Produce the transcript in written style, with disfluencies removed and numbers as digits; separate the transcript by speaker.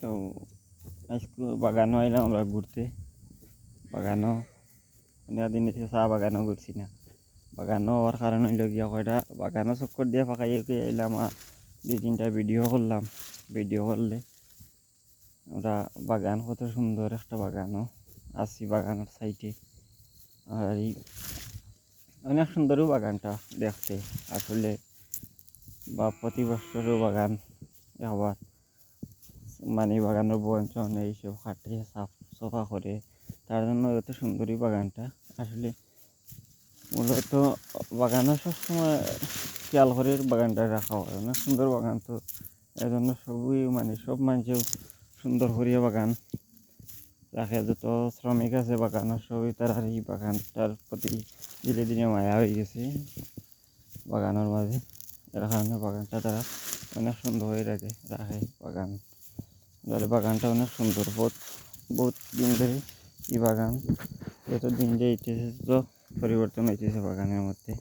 Speaker 1: তো আজকে বাগানও আইলাম আমরা ঘুরতে। বাগানও দিন চা বাগানও ঘুরছি না। বাগানও হওয়ার কারণ হইল গিয়া কয়টা বাগানও চক্কর দিয়ে ফাঁকাইয়ে আইলাম। 2-3টা ভিডিও করলাম। ভিডিও করলে আমরা বাগান কত সুন্দর একটা বাগানও আছি বাগানের সাইডে। আর এই অনেক সুন্দরও বাগানটা দেখতে আসলে। বা প্রতি বছরও বাগান আবার মানে বাগানের বঞ্চন এইসব কাটে সাফ সাফা করে, তার জন্য এত সুন্দরী বাগানটা আসলে। মূলত বাগানে সবসময় খেয়াল করে বাগানটা রাখা হয়, অনেক সুন্দর বাগান। তো এই জন্য সবই সব মানুষেও সুন্দর করিয়া বাগান রাখে। যত শ্রমিক আছে বাগানের সবই তারা এই বাগানটার প্রতি ধীরে ধীরে মায়া হয়ে গেছে বাগানের মাঝে। এর কারণে বাগানটা তারা অনেক সুন্দর হয়ে রাখে বাগান। তাহলে বাগানটা অনেক সুন্দর। বহুত দিন ধরে এই বাগান এত দিন যে ইতিহাস তো পরিবর্তন হইতেছে বাগানের মধ্যে।